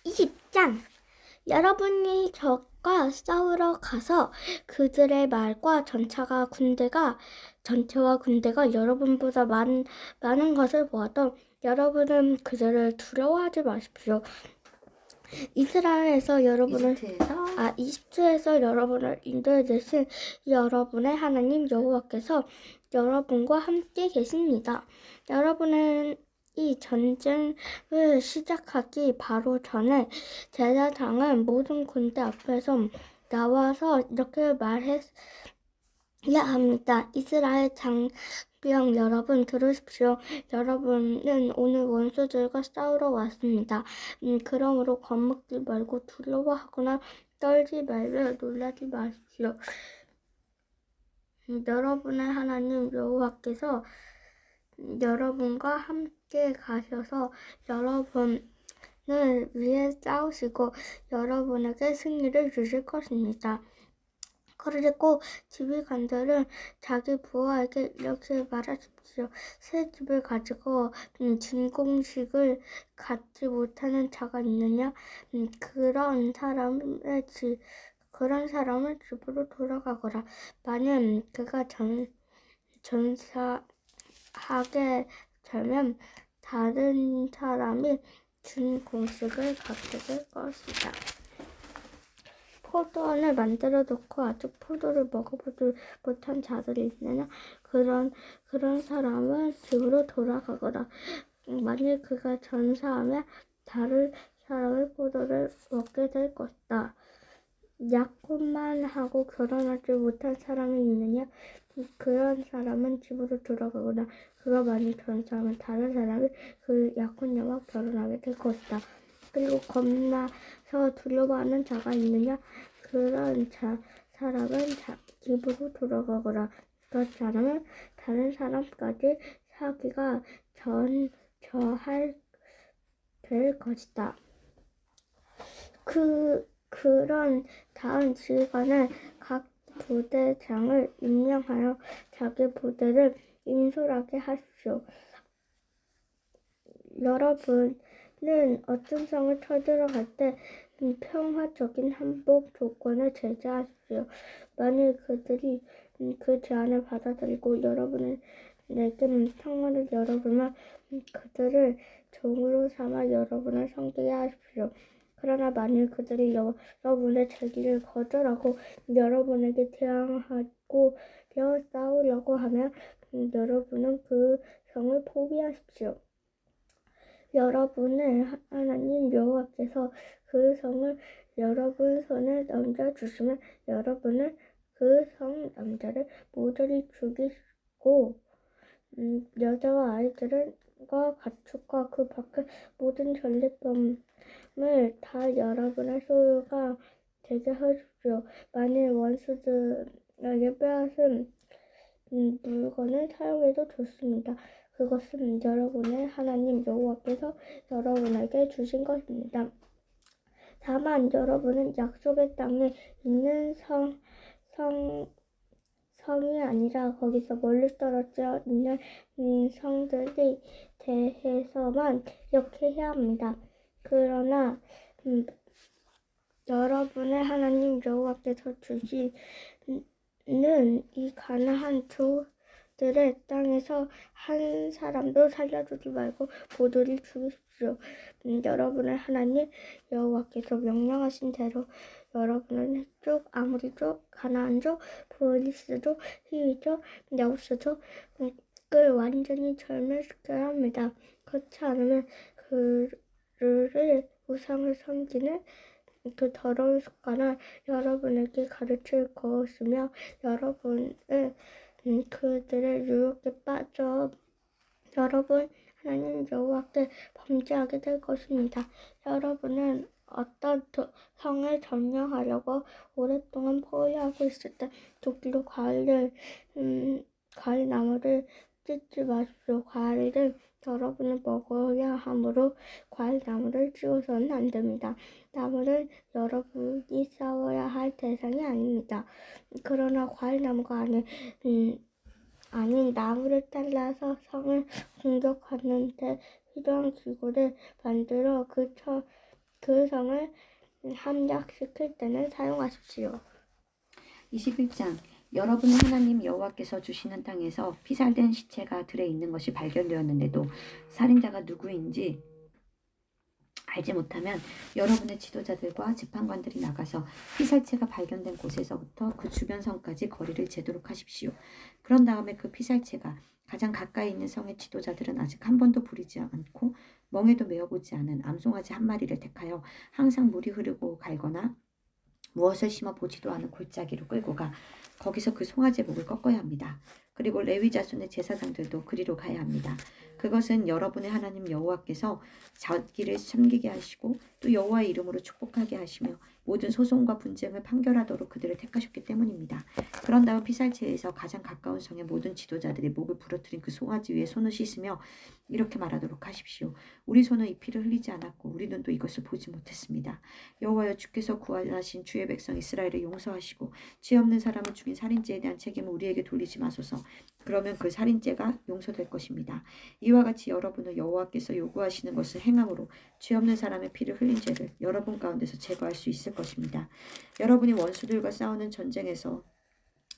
20장. 여러분이 적과 싸우러 가서 그들의 말과 전체와 군대가 여러분보다 많은 것을 보아도 여러분은 그들을 두려워하지 마십시오. 이집트에서 여러분을 인도해 내신 여러분의 하나님 여호와께서 여러분과 함께 계십니다. 여러분은 이 전쟁을 시작하기 바로 전에 제사장은 모든 군대 앞에서 나와서 이렇게 말했어야 합니다. 이스라엘 장병 여러분 들으십시오. 여러분은 오늘 원수들과 싸우러 왔습니다. 그러므로 겁먹지 말고 두려워하거나 떨지 말며 놀라지 마십시오. 여러분의 하나님 여호와께서 여러분과 함께 가셔서 여러분을 위해 싸우시고 여러분에게 승리를 주실 것입니다. 그리고 지휘관들은 자기 부하에게 이렇게 말하십시오. 새 집을 가지고 진공식을 갖지 못하는 자가 있느냐? 그런 사람은 집으로 돌아가거라. 만약 그가 전사하게 되면 다른 사람이 준 공식을 갖게 될 것이다. 포도원을 만들어 놓고 아직 포도를 먹어보지 못한 자들이 있느냐? 그런 사람은 집으로 돌아가거라. 만일 그가 전사하면 다른 사람의 포도를 먹게 될 것이다. 약혼만 하고 결혼하지 못한 사람이 있느냐? 그런 사람은 집으로 돌아가거나 그가 만일 전사하면 다른 사람이 그 약혼녀와 결혼하게 될 것이다. 그리고 겁나서 두려워하는 자가 있느냐? 그런 사람은 집으로 돌아가거라. 그 사람은 다른 사람까지 사기가 될 것이다. 그런 다음 지휘관은 각 부대장을 임명하여 자기 부대를 인솔하게 하십시오. 여러분은 어떤 성을 쳐들어갈 때 평화적인 항복 조건을 제시하십시오. 만일 그들이 그 제안을 받아들이고 여러분에게 평화를 열어주면 그들을 종으로 삼아 여러분을 섬기게 하십시오. 그러나 만일 그들이 여러분의 제기를 거절하고 여러분에게 대항하고 싸우려고 하면 여러분은 그 성을 포기하십시오. 여러분의 하나님 여호와께서 그 성을 여러분 손에 넘겨주시면 여러분은 그 성 남자를 모조리 죽이고 여자와 아이들과 가축과 그 밖의 모든 전리품을 다 여러분의 소유가 되게 하십시오. 만일 원수들에게 빼앗은 물건을 사용해도 좋습니다. 그것은 여러분의 하나님 여호와께서 여러분에게 주신 것입니다. 다만 여러분은 약속의 땅에 있는 성이 아니라 거기서 멀리 떨어져 있는 성들에 대해서만 이렇게 해야 합니다. 그러나 여러분의 하나님 여호와께서 주시는 이 가나안 들의 땅에서 한 사람도 살려두지 말고 모두를 죽이십시오. 여러분의 하나님 여호와께서 명령하신 대로 여러분은 헷족, 아모리족, 가나안족, 브리스족, 히위족, 야부스족을 완전히 절멸시켜야 합니다. 그렇지 않으면 그를 우상을 섬기는 그 더러운 습관을 여러분에게 가르칠 것이며 여러분은 그들의 유혹에 빠져 여러분 하나님 여호와께 범죄하게 될 것입니다. 여러분은 어떤 성을 점령하려고 오랫동안 포위하고 있을 때 도끼로 과일 나무를 찢지 마십시오. 과일은 여러분은 먹어야 하므로 과일 나무를 찢어서는 안 됩니다. 나무는 여러분이 싸워야 할 대상이 아닙니다. 그러나 과일 나무가 아닌 나무를 잘라서 성을 공격하는 데 필요한 기구를 만들어 그 성을 함락시킬 때는 사용하십시오. 21장 여러분의 하나님 여호와께서 주시는 땅에서 피살된 시체가 들에 있는 것이 발견되었는데도 살인자가 누구인지 알지 못하면 여러분의 지도자들과 재판관들이 나가서 피살체가 발견된 곳에서부터 그 주변 성까지 거리를 재도록 하십시오. 그런 다음에 그 피살체가 가장 가까이 있는 성의 지도자들은 아직 한 번도 부리지 않고 멍에도 메어보지 않은 암송아지 한 마리를 택하여 항상 물이 흐르고 갈거나 무엇을 심어 보지도 않은 골짜기로 끌고 가 거기서 그 송아지 목을 꺾어야 합니다. 그리고 레위 자손의 제사장들도 그리로 가야 합니다. 그것은 여러분의 하나님 여호와께서 자기를 섬기게 하시고 또 여호와의 이름으로 축복하게 하시며 모든 소송과 분쟁을 판결하도록 그들을 택하셨기 때문입니다. 그런 다음 피살체에서 가장 가까운 성의 모든 지도자들이 목을 부러뜨린 그 송아지 위에 손을 씻으며 이렇게 말하도록 하십시오. 우리 손은 이 피를 흘리지 않았고 우리 눈도 이것을 보지 못했습니다. 여호와여, 주께서 구원하신 주의 백성 이스라엘을 용서하시고 죄 없는 사람을 죽인 살인죄에 대한 책임을 우리에게 돌리지 마소서. 그러면 그 살인죄가 용서될 것입니다. 이와 같이 여러분은 여호와께서 요구하시는 것을 행함으로 죄 없는 사람의 피를 흘린 죄를 여러분 가운데서 제거할 수 있을 것입니다. 여러분이 원수들과 싸우는 전쟁에서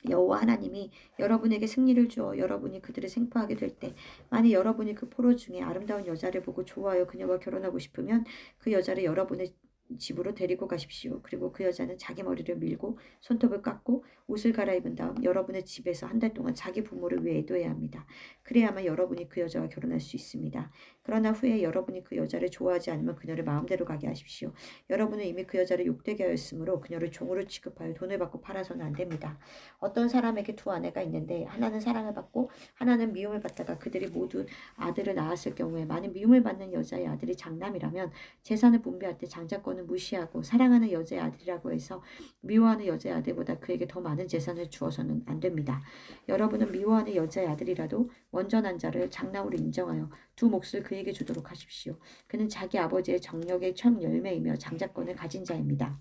여호와 하나님이 여러분에게 승리를 주어 여러분이 그들을 생포하게 될 때 만일 여러분이 그 포로 중에 아름다운 여자를 보고 좋아하여 그녀와 결혼하고 싶으면 그 여자를 여러분의 집으로 데리고 가십시오. 그리고 그 여자는 자기 머리를 밀고 손톱을 깎고 옷을 갈아입은 다음 여러분의 집에서 한 달 동안 자기 부모를 외도해야 합니다. 그래야만 여러분이 그 여자와 결혼할 수 있습니다. 그러나 후에 여러분이 그 여자를 좋아하지 않으면 그녀를 마음대로 가게 하십시오. 여러분은 이미 그 여자를 욕되게 하였으므로 그녀를 종으로 취급하여 돈을 받고 팔아서는 안 됩니다. 어떤 사람에게 두 아내가 있는데 하나는 사랑을 받고 하나는 미움을 받다가 그들이 모두 아들을 낳았을 경우에 만일 미움을 받는 여자의 아들이 장남이라면 재산을 분배할 때 장자권을 무시하고 사랑하는 여자의 아들이라고 해서 미워하는 여자의 아들보다 그에게 더 많은 재산을 주어서는 안 됩니다. 여러분은 미워하는 여자의 아들이라도 원전한 자를 장남으로 인정하여 두 몫을 그에게 주도록 하십시오. 그는 자기 아버지의 정력의 첫 열매이며 장자권을 가진 자입니다.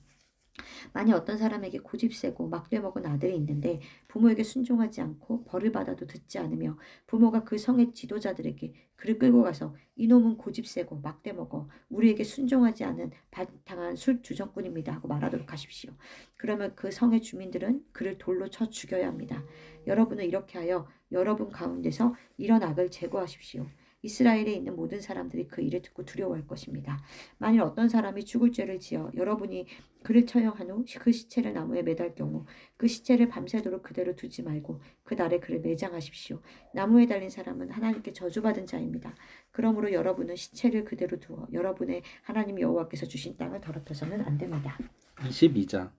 만일 어떤 사람에게 고집세고 막대먹은 아들이 있는데 부모에게 순종하지 않고 벌을 받아도 듣지 않으며 부모가 그 성의 지도자들에게 그를 끌고 가서 이놈은 고집세고 막대먹어 우리에게 순종하지 않은 바탕한 술 주정꾼입니다 하고 말하도록 하십시오. 그러면 그 성의 주민들은 그를 돌로 쳐 죽여야 합니다. 여러분은 이렇게 하여 여러분 가운데서 이런 악을 제거하십시오. 이스라엘에 있는 모든 사람들이 그 일을 듣고 두려워할 것입니다. 만일 어떤 사람이 죽을 죄를 지어 여러분이 그를 처형한 후 그 시체를 나무에 매달 경우 그 시체를 밤새도록 그대로 두지 말고 그 날에 그를 매장하십시오. 나무에 달린 사람은 하나님께 저주받은 자입니다. 그러므로 여러분은 시체를 그대로 두어 여러분의 하나님 여호와께서 주신 땅을 더럽혀서는 안 됩니다. 22장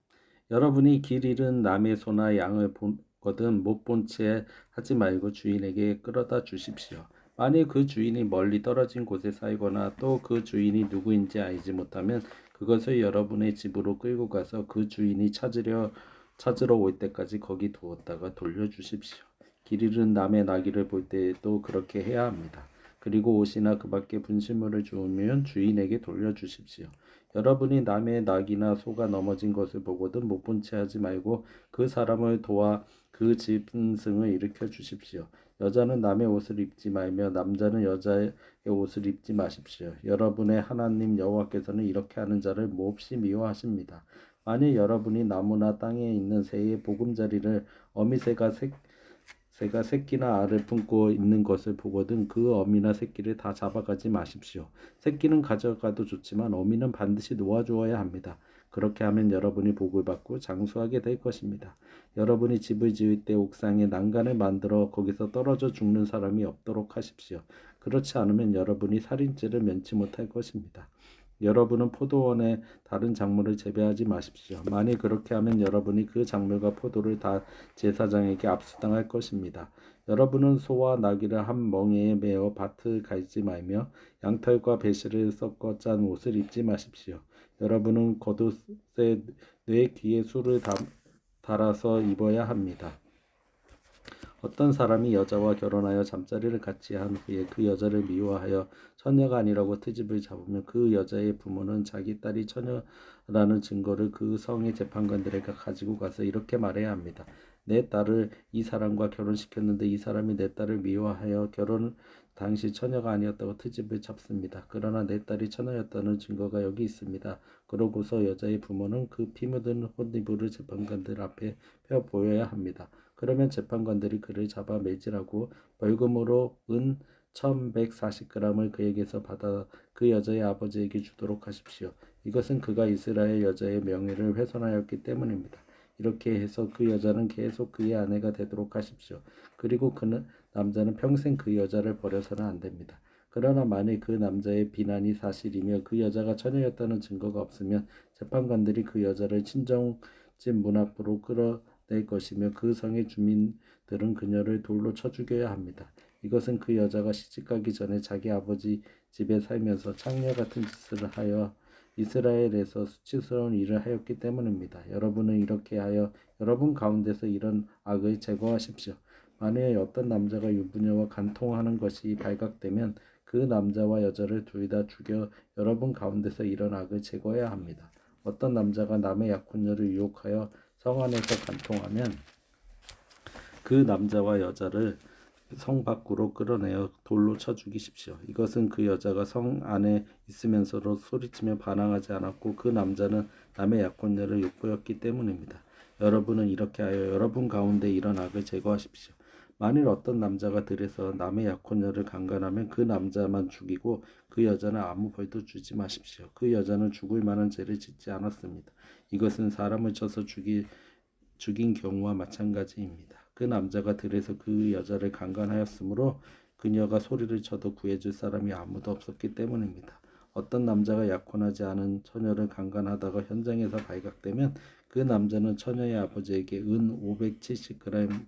여러분이 길 잃은 남의 소나 양을 보거든 못 본 채 하지 말고 주인에게 끌어다 주십시오. 만일 그 주인이 멀리 떨어진 곳에 살거나 또 그 주인이 누구인지 알지 못하면 그것을 여러분의 집으로 끌고 가서 그 주인이 찾으러 올 때까지 거기 두었다가 돌려주십시오. 길 잃은 남의 나귀를 볼 때에도 그렇게 해야 합니다. 그리고 옷이나 그 밖에 분실물을 주우면 주인에게 돌려주십시오. 여러분이 남의 낙이나 소가 넘어진 것을 보거든 못 본 채 하지 말고 그 사람을 도와 그 짐승을 일으켜 주십시오. 여자는 남의 옷을 입지 말며 남자는 여자의 옷을 입지 마십시오. 여러분의 하나님 여호와께서는 이렇게 하는 자를 몹시 미워하십니다. 만일 여러분이 나무나 땅에 있는 새의 보금자리를 어미새가 새끼나 알을 품고 있는 것을 보거든 그 어미나 새끼를 다 잡아가지 마십시오. 새끼는 가져가도 좋지만 어미는 반드시 놓아주어야 합니다. 그렇게 하면 여러분이 복을 받고 장수하게 될 것입니다. 여러분이 집을 지을 때 옥상에 난간을 만들어 거기서 떨어져 죽는 사람이 없도록 하십시오. 그렇지 않으면 여러분이 살인죄를 면치 못할 것입니다. 여러분은 포도원에 다른 작물을 재배하지 마십시오. 만일 그렇게 하면 여러분이 그 작물과 포도를 다 제사장에게 압수당할 것입니다. 여러분은 소와 나귀를 한 멍에에 메어 밭을 갈지 말며 양털과 배실을 섞어 짠 옷을 입지 마십시오. 여러분은 겉옷에 뇌 귀에 술을 달아서 입어야 합니다. 어떤 사람이 여자와 결혼하여 잠자리를 같이 한 후에 그 여자를 미워하여 처녀가 아니라고 트집을 잡으면 그 여자의 부모는 자기 딸이 처녀라는 증거를 그 성의 재판관들에게 가지고 가서 이렇게 말해야 합니다. 내 딸을 이 사람과 결혼시켰는데 이 사람이 내 딸을 미워하여 당시 처녀가 아니었다고 트집을 잡습니다. 그러나 내 딸이 처녀였다는 증거가 여기 있습니다. 그러고서 여자의 부모는 그 피 묻은 혼이불을 재판관들 앞에 펴 보여야 합니다. 그러면 재판관들이 그를 잡아 매질하고 벌금으로 은 1140g을 그에게서 받아 그 여자의 아버지에게 주도록 하십시오. 이것은 그가 이스라엘 여자의 명예를 훼손하였기 때문입니다. 이렇게 해서 그 여자는 계속 그의 아내가 되도록 하십시오. 그리고 그는 남자는 평생 그 여자를 버려서는 안 됩니다. 그러나 만일 그 남자의 비난이 사실이며 그 여자가 처녀였다는 증거가 없으면 재판관들이 그 여자를 친정집 문 앞으로 끌어낼 것이며 그 성의 주민들은 그녀를 돌로 쳐 죽여야 합니다. 이것은 그 여자가 시집가기 전에 자기 아버지 집에 살면서 창녀 같은 짓을 하여 이스라엘에서 수치스러운 일을 하였기 때문입니다. 여러분은 이렇게 하여 여러분 가운데서 이런 악을 제거하십시오. 만일 어떤 남자가 유부녀와 간통하는 것이 발각되면 그 남자와 여자를 둘 다 죽여 여러분 가운데서 이런 악을 제거해야 합니다. 어떤 남자가 남의 약혼녀를 유혹하여 성 안에서 간통하면 그 남자와 여자를 성 밖으로 끌어내어 돌로 쳐 죽이십시오. 이것은 그 여자가 성 안에 있으면서도 소리치며 반항하지 않았고 그 남자는 남의 약혼녀를 욕보였기 때문입니다. 여러분은 이렇게 하여 여러분 가운데 이런 악을 제거하십시오. 만일 어떤 남자가 들에서 남의 약혼녀를 강간하면 그 남자만 죽이고 그 여자는 아무 벌도 주지 마십시오. 그 여자는 죽을 만한 죄를 짓지 않았습니다. 이것은 사람을 쳐서 죽인 경우와 마찬가지입니다. 그 남자가 들에서 그 여자를 강간하였으므로 그녀가 소리를 쳐도 구해줄 사람이 아무도 없었기 때문입니다. 어떤 남자가 약혼하지 않은 처녀를 강간하다가 현장에서 발각되면 그 남자는 처녀의 아버지에게 은 570g을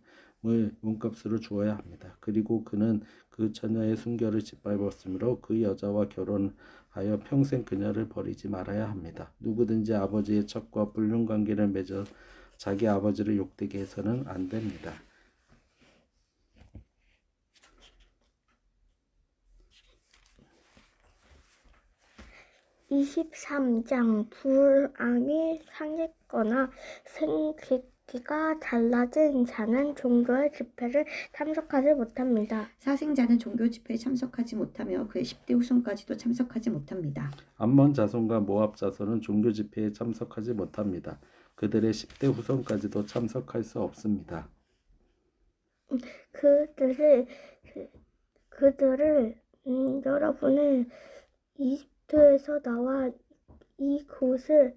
몸값으로 주어야 합니다. 그리고 그는 그 처녀의 순결을 짓밟았으므로 그 여자와 결혼하여 평생 그녀를 버리지 말아야 합니다. 누구든지 아버지의 첩과 불륜 관계를 맺어 자기 아버지를 욕되게 해서는 안 됩니다. (23장) 불황이 생기거나 생기기가 달라진 자는 종교의 집회를 참석하지 못합니다. 사생자는 종교 집회에 참석하지 못하며 그의 10대 후손까지도 참석하지 못합니다. 암몬 자손과 모압 자손은 종교 집회에 참석하지 못합니다. 그들의 10대 후손까지도 참석할 수 없습니다. 그들을 여러분은 이집트에서 나와 이곳으로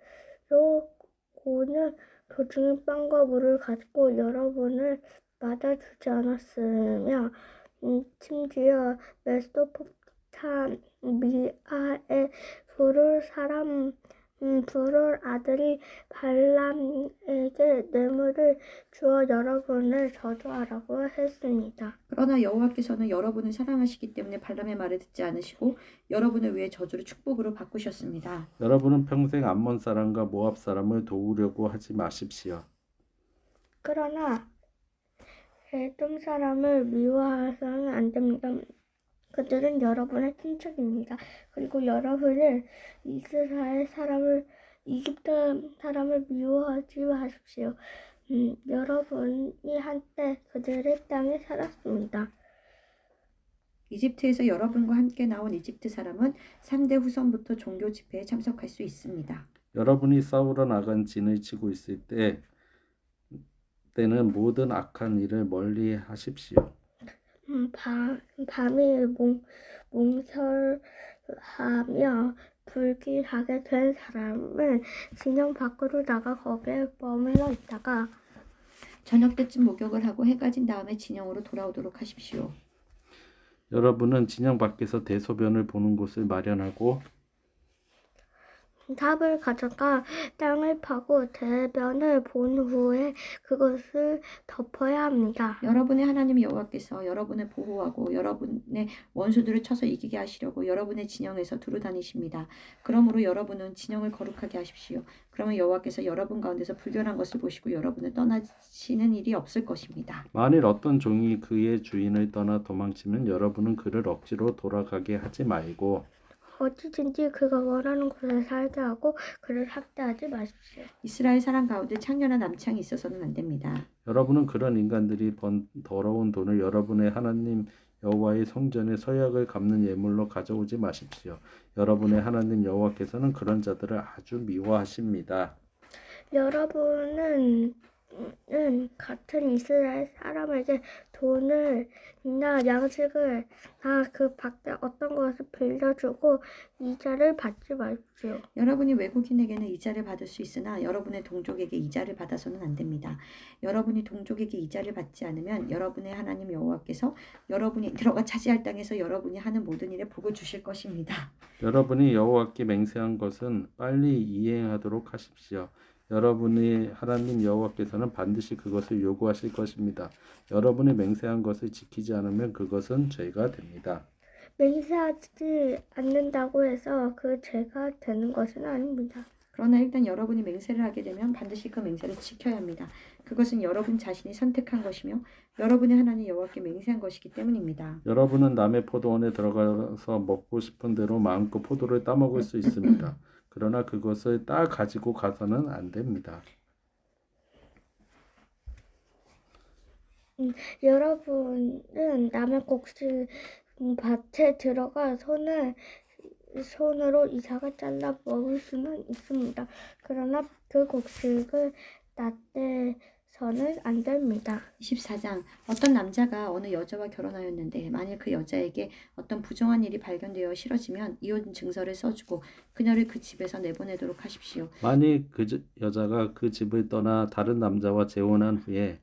오는 도중에 빵과 물을 가지고 여러분을 맞아주지 않았으며 심지어 메소포타미아의 불을 아들이 발람에게 뇌물을 주어 여러분을 저주하라고 했습니다. 그러나 여호와께서는 여러분을 사랑하시기 때문에 발람의 말을 듣지 않으시고 여러분을 위해 저주를 축복으로 바꾸셨습니다. 여러분은 평생 암몬 사람과 모압 사람을 도우려고 하지 마십시오. 그러나 에돔 사람을 미워해서는 안 됩니다. 그들은 여러분의 친척입니다. 그리고 여러분은 이집트 사람을 미워하지 마십시오. 여러분이 한때 그들의 땅에 살았습니다. 이집트에서 여러분과 함께 나온 이집트 사람은 3대 후손부터 종교 집회에 참석할 수 있습니다. 여러분이 싸우러 나간 진을 치고 있을 때는 모든 악한 일을 멀리 하십시오. 밤이 몽설하며 불길하게 된 사람은 진영 밖으로 나가 거기에 머물러 있다가 저녁 때쯤 목욕을 하고 해가 진 다음에 진영으로 돌아오도록 하십시오. 여러분은 진영 밖에서 대소변을 보는 곳을 마련하고 삽을 가져가 땅을 파고 대변을 본 후에 그것을 덮어야 합니다. 여러분의 하나님 여호와께서 여러분을 보호하고 여러분의 원수들을 쳐서 이기게 하시려고 여러분의 진영에서 두루 다니십니다. 그러므로 여러분은 진영을 거룩하게 하십시오. 그러면 여호와께서 여러분 가운데서 불결한 것을 보시고 여러분을 떠나시는 일이 없을 것입니다. 만일 어떤 종이 그의 주인을 떠나 도망치면 여러분은 그를 억지로 돌아가게 하지 말고 어찌든지 그가 원하는 곳에 살게 하고 그를 학대하지 마십시오. 이스라엘 사람 가운데 창녀나 남창이 있어서는 안 됩니다. 여러분은 그런 인간들이 번 더러운 돈을 여러분의 하나님 여호와의 성전에 서약을 갚는 예물로 가져오지 마십시오. 여러분의 하나님 여호와께서는 그런 자들을 아주 미워하십니다. 여러분은 같은 이스라엘 사람에게 돈을이나 양식을 그 밖에 어떤 것을 빌려주고 이자를 받지 마십시오. 여러분이 외국인에게는 이자를 받을 수 있으나 여러분의 동족에게 이자를 받아서는 안 됩니다. 여러분이 동족에게 이자를 받지 않으면 여러분의 하나님 여호와께서 여러분이 들어가 차지할 땅에서 여러분이 하는 모든 일에 복을 주실 것입니다. 여러분이 여호와께 맹세한 것은 빨리 이행하도록 하십시오. 여러분의 하나님 여호와께서는 반드시 그것을 요구하실 것입니다. 여러분이 맹세한 것을 지키지 않으면 그것은 죄가 됩니다. 맹세하지 않는다고 해서 그 죄가 되는 것은 아닙니다. 그러나 일단 여러분이 맹세를 하게 되면 반드시 그 맹세를 지켜야 합니다. 그것은 여러분 자신이 선택한 것이며 여러분의 하나님 여호와께 맹세한 것이기 때문입니다. 여러분은 남의 포도원에 들어가서 먹고 싶은 대로 마음껏 포도를 따먹을 수 있습니다. 그러나 그것을 따 가지고 가서는 안 됩니다. 여러분은 남의 곡식 밭에 들어가 손으로 이삭을 잘라 먹을 수는 있습니다. 그러나 그 곡식을 낫대서는 안 됩니다. 24장 어떤 남자가 어느 여자와 결혼하였는데 만일 그 여자에게 어떤 부정한 일이 발견되어 싫어지면 이혼 증서를 써주고 그녀를 그 집에서 내보내도록 하십시오. 만일 그 여자가 그 집을 떠나 다른 남자와 재혼한 후에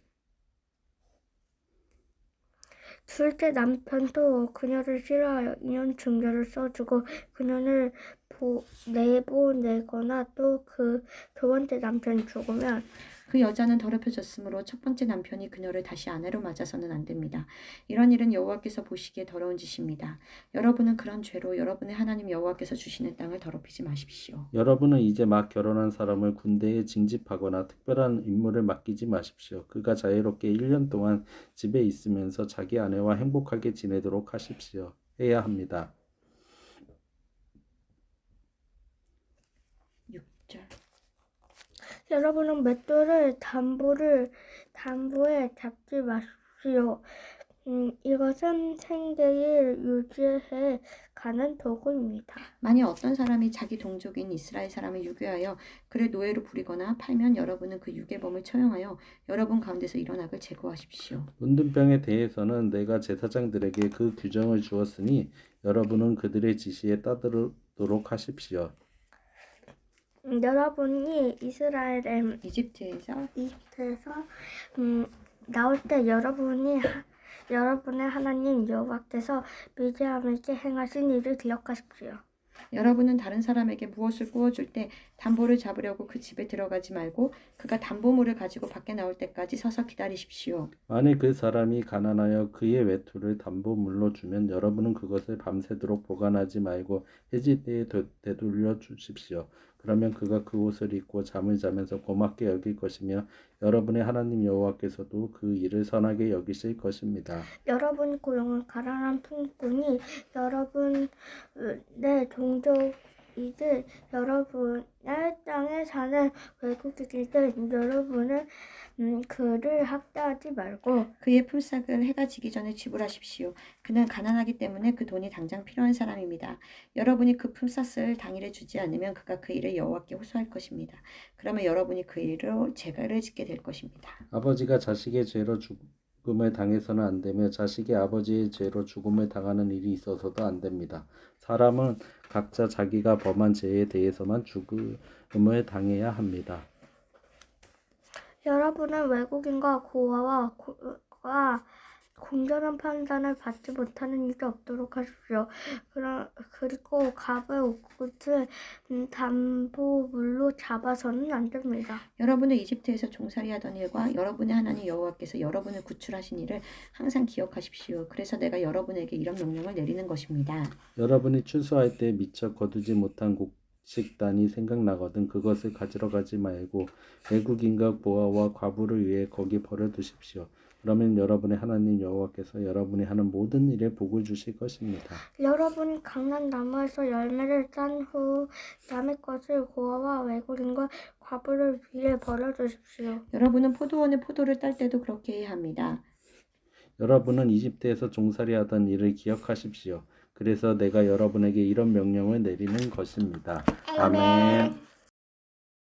둘째 남편도 그녀를 싫어하여 이혼 증서를 써주고 그녀를 내보내거나 또 그 두 번째 남편이 죽으면 그 여자는 더럽혀졌으므로 첫 번째 남편이 그녀를 다시 아내로 맞아서는 안 됩니다. 이런 일은 여호와께서 보시기에 더러운 짓입니다. 여러분은 그런 죄로 여러분의 하나님 여호와께서 주시는 땅을 더럽히지 마십시오. 여러분은 이제 막 결혼한 사람을 군대에 징집하거나 특별한 임무를 맡기지 마십시오. 그가 자유롭게 1년 동안 집에 있으면서 자기 아내와 행복하게 지내도록 하십시오. 해야 합니다. 6절 여러분은 맷돌을 담보에 잡지 마십시오. 이것은 생계를 유지해 가는 도구입니다. 만일 어떤 사람이 자기 동족인 이스라엘 사람을 유괴하여 그를 노예로 부리거나 팔면 여러분은 그 유괴범을 처형하여 여러분 가운데서 일어나을 제거하십시오. 문둥병에 대해서는 내가 제사장들에게 그 규정을 주었으니 여러분은 그들의 지시에 따르도록 하십시오. 여러분이 이집트에서 나올 때 여러분의 하나님 여호와께서 미디안에게 행하신 일을 기억하십시오. 여러분은 다른 사람에게 무엇을 구워줄 때 담보를 잡으려고 그 집에 들어가지 말고 그가 담보물을 가지고 밖에 나올 때까지 서서 기다리십시오. 만일 그 사람이 가난하여 그의 외투를 담보물로 주면 여러분은 그것을 밤새도록 보관하지 말고 해질 때에 되돌려 주십시오. 그러면 그가 그 옷을 입고 잠을 자면서 고맙게 여길 것이며 여러분의 하나님 여호와께서도 그 일을 선하게 여기실 것입니다. 여러분이 고용한 가난한 품꾼이 여러분의 동족이든 여러분의 땅에 사는 외국인이든 여러분은 그를 학대하지 말고 그의 품삯을 해가 지기 전에 지불하십시오. 그는 가난하기 때문에 그 돈이 당장 필요한 사람입니다. 여러분이 그 품삯을 당일에 주지 않으면 그가 그 일을 여호와께 호소할 것입니다. 그러면 여러분이 그 일로 죄를 짓게 될 것입니다. 아버지가 자식의 죄로 죽음을 당해서는 안 되며 자식이 아버지의 죄로 죽음을 당하는 일이 있어서도 안 됩니다. 사람은 각자 자기가 범한 죄에 대해서만 죽음을 당해야 합니다. 여러분은 외국인과 고아와 공정한 판단을 받지 못하는 일이 없도록 하십시오. 그리고 갑을 옷을 담보물로 잡아서는 안 됩니다. 여러분은 이집트에서 종살이 하던 일과 여러분의 하나님 여호와께서 여러분을 구출하신 일을 항상 기억하십시오. 그래서 내가 여러분에게 이런 명령을 내리는 것입니다. 여러분이 추수할 때 미처 거두지 못한 곡식단이 생각나거든 그것을 가지러 가지 말고 외국인과 고아와 과부를 위해 거기 버려두십시오. 그러면 여러분의 하나님 여호와께서 여러분이 하는 모든 일에 복을 주실 것입니다. 여러분이 강난 나무에서 열매를 딴 후 남의 것을 고아와 외국인과 과부를 위해 버려두십시오. 여러분은 포도원에 포도를 딸 때도 그렇게 해야 합니다. 여러분은 이집트에서 종살이하던 일을 기억하십시오. 그래서 내가 여러분에게 이런 명령을 내리는 것입니다. 아멘.